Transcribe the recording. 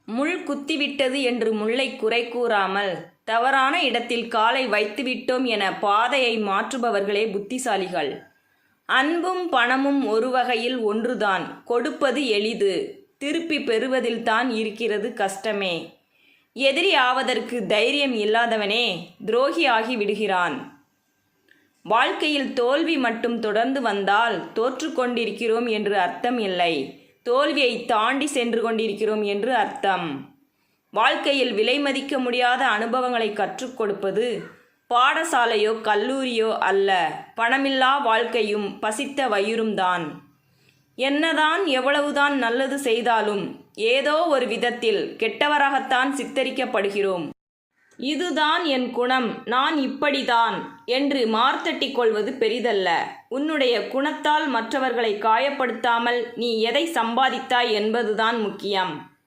முள் குத்திவிட்டது என்று முள்ளை குறை கூறாமல், தவறான இடத்தில் காலை வைத்துவிட்டோம் என பாதையை மாற்றுபவர்களே புத்திசாலிகள். அன்பும் பணமும் ஒரு வகையில் ஒன்றுதான். கொடுப்பது எளிது, திருப்பி பெறுவதில்தான் இருக்கிறது கஷ்டமே. எதிரி ஆவதற்கு தைரியம் இல்லாதவனே துரோகி ஆகி விடுகிறான். வாழ்க்கையில் தோல்வி மட்டும் தொடர்ந்து வந்தால் தோற்று கொண்டிருக்கிறோம் என்று அர்த்தம் இல்லை, தோல்வியை தாண்டி சென்று கொண்டிருக்கிறோம் என்று அர்த்தம். வாழ்க்கையில் விலை மதிக்க முடியாத அனுபவங்களை கற்றுக் கொடுப்பது பாடசாலையோ கல்லூரியோ அல்ல, பணமில்லா வாழ்க்கையும் பசித்த வயிறும் தான். என்னதான் எவ்வளவுதான் நல்லது செய்தாலும் ஏதோ ஒரு விதத்தில் கெட்டவராகத்தான் சித்தரிக்கப்படுகிறோம். இதுதான் என் குணம், நான் இப்படிதான் என்று மார்த்தட்டி கொள்வது பெரிதல்ல. உன்னுடைய குணத்தால் மற்றவர்களை காயப்படுத்தாமல் நீ எதை சம்பாதித்தாய் என்பதுதான் முக்கியம்.